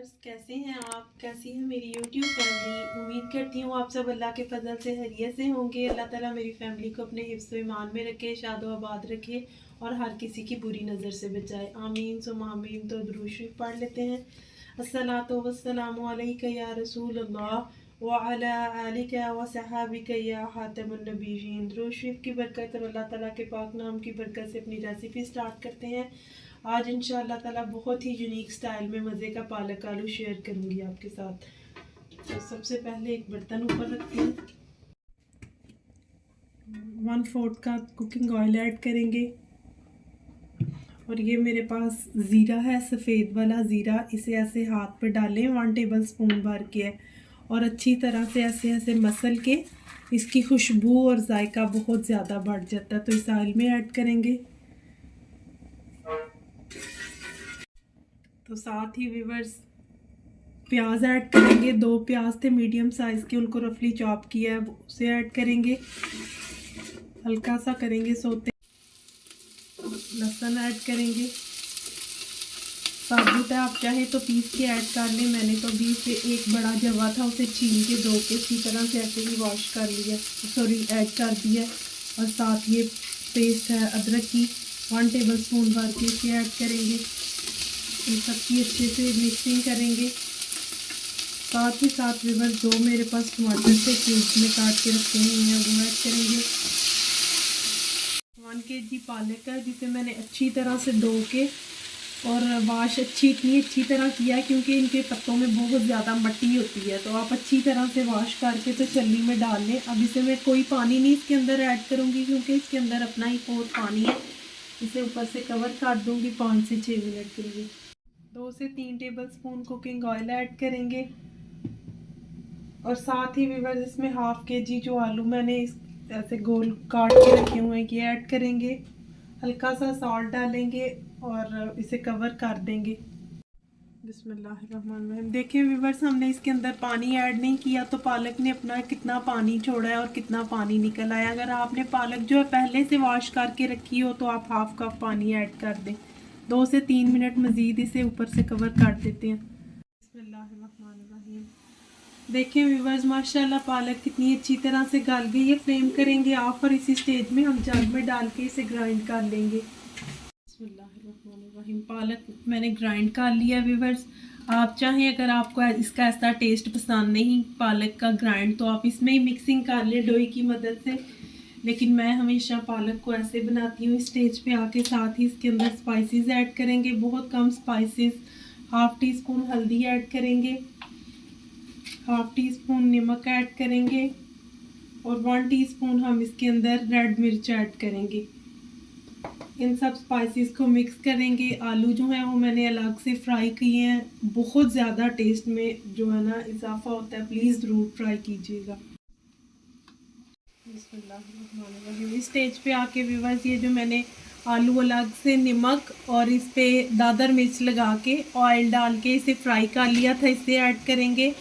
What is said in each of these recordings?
Viewers, कैसे हैं आप? कैसी है मेरी यूट्यूब फैमिली? उम्मीद करती हूँ आप सब अल्लाह के फजल से खैरियत से होंगे। अल्लाह ताला मेरी फैमिली को अपने हिफ्ज़ ईमान में रखे, शादो आबाद रखे और हर किसी की बुरी नज़र से बचाए। आमीन सुम्मा आमीन। तो दुरूद शरीफ पढ़ लेते हैं। अस्सलातु वस्सलामु अलैका या रसूल अल्लाह व अला आलिका व सहाबिका या खातमुन नबिय्यीन। दुरूद शरीफ की बरकत और अल्लाह ताला के पाक नाम की बरकत से अपनी रेसिपी स्टार्ट करते हैं। आज इंशाअल्लाह ताला बहुत ही यूनिक स्टाइल में मज़े का पालक आलू शेयर करूँगी आपके साथ। तो सबसे पहले एक बर्तन ऊपर रखते हैं, 1/4 का कुकिंग ऑयल ऐड करेंगे और ये मेरे पास ज़ीरा है, सफ़ेद वाला ज़ीरा। इसे ऐसे हाथ पर डालें, 1 टेबल स्पून भर के है और अच्छी तरह से ऐसे ऐसे मसल के इसकी खुशबू और जायका बहुत ज़्यादा बढ़ जाता है। तो इस ऑयल में ऐड करेंगे। तो साथ ही व्यूअर्स प्याज ऐड करेंगे। 2 प्याज थे मीडियम साइज़ के, उनको रफली चॉप किया है, उसे ऐड करेंगे। हल्का सा करेंगे सोते। लहसुन ऐड करेंगे, साबुत है, आप चाहे तो पीस के ऐड कर लें। मैंने तो अभी से एक बड़ा जवा था उसे छील के धो के इसी तरह से ऐसे ही वॉश कर लिया, ऐड कर दिया। और साथ ये पेस्ट है अदरक की, 1 टेबल स्पून भर के इसे ऐड करेंगे। इन सबकी अच्छे से मिक्सिंग करेंगे। साथ ही साथ व्यूअर्स 2 मेरे पास टमाटर से क्यूब्स में काट के रखे हुए हैं, वो ऐड करेंगे। 1 kg पालक है जिसे मैंने अच्छी तरह से धो के और वाश इतनी अच्छी तरह किया है क्योंकि इनके पत्तों में बहुत ज़्यादा मट्टी होती है। तो आप अच्छी तरह से वॉश करके तो छलनी में डाल लें। अब इसे मैं कोई पानी नहीं इसके अंदर ऐड करूँगी क्योंकि इसके अंदर अपना ही बहुत पानी है। इसे ऊपर से कवर कर दूँगी 5 से 6 मिनट के लिए। 2 से 3 table spoon cooking oil add करेंगे और साथ ही व्यूअर्स इसमें 1/2 kg जो आलू मैंने ऐसे गोल काट के रखे हुए हैं ये ऐड करेंगे। हल्का सा सॉल्ट डालेंगे और इसे कवर कर देंगे। बिस्मिल्लाहिर्रहमानिर्रहीम। देखिए व्यूअर्स, हमने इसके अंदर पानी ऐड नहीं किया तो पालक ने अपना कितना पानी छोड़ा है और कितना पानी निकल आया। अगर आपने पालक जो है पहले से वॉश करके रखी हो तो आप 1/2 कप पानी ऐड कर दें। 2 से 3 मिनट मज़ीद इसे ऊपर से कवर कर देते हैं। बिस्मिल्लाहिर्रहमानिर्रहीम। देखिए व्यूअर्स, माशाल्लाह पालक कितनी अच्छी तरह से गल गई है। फ्लेम करेंगे ऑफ और इसी स्टेज में हम जग में डाल के इसे ग्राइंड कर लेंगे। बिस्मिल्लाहिर्रहमानिर्रहीम। पालक मैंने ग्राइंड कर लिया व्यूअर्स। आप चाहें, अगर आपको इसका ऐसा टेस्ट पसंद नहीं पालक का ग्राइंड, तो आप इसमें ही मिक्सिंग कर लें डोई की मदद से। लेकिन मैं हमेशा पालक को ऐसे बनाती हूँ। इस स्टेज पे आके साथ ही इसके अंदर स्पाइसेस ऐड करेंगे, बहुत कम स्पाइसेस। 1/2 टीस्पून हल्दी ऐड करेंगे, 1/2 टीस्पून नमक ऐड करेंगे और 1 टीस्पून हम इसके अंदर रेड मिर्च ऐड करेंगे। इन सब स्पाइसेस को मिक्स करेंगे। आलू जो हैं वो मैंने अलग से फ्राई किए हैं। बहुत ज़्यादा टेस्ट में जो है ना इजाफा होता है, प्लीज़ ज़रूर ट्राई कीजिएगा। इस स्टेज पे आके व्यूअर्स ये जो मैंने आलू अलग से नमक और इस पे दादर मिर्च लगा के ऑयल डाल के इसे फ्राई कर लिया था, इसे ऐड करेंगे।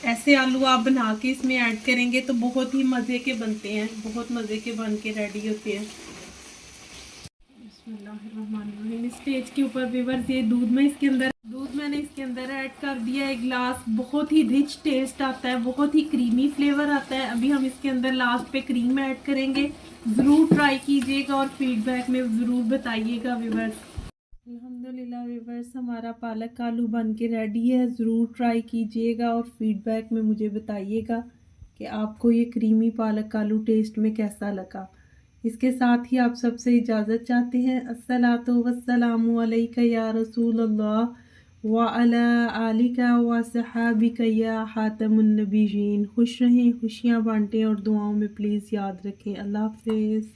ऐसे आलू आप बना के इसमें ऐड करेंगे तो बहुत ही मज़े के बनते हैं, बहुत मज़े के बन के रेडी होते हैं। बिस्मिल्लाहिर्रहमानिर्रहीम। इस स्टेज के ऊपर व्यूअर्स ये दूध मैंने इसके अंदर ऐड कर दिया 1 गिलास। बहुत ही रिच टेस्ट आता है, बहुत ही क्रीमी फ्लेवर आता है। अभी हम इसके अंदर लास्ट पे क्रीम ऐड करेंगे। ज़रूर ट्राई कीजिएगा और फीडबैक में ज़रूर बताइएगा व्यूअर्स। अल्हम्दुलिल्लाह व्यूअर्स, हमारा पालक आलू बन के रेडी है। ज़रूर ट्राई कीजिएगा और फीडबैक में मुझे बताइएगा कि आपको ये क्रीमी पालक आलू टेस्ट में कैसा लगा। इसके साथ ही आप सबसे इजाज़त चाहते हैं। अस्सलातु वस्सलामु अलैका या रसूल अल्लाह व अला आलिका व सहाबिका या खातमुन नबिय्यीन। खुश रहें, खुशियाँ बांटें और दुआओं में प्लीज़ याद रखें। अल्लाह हाफ़िज़।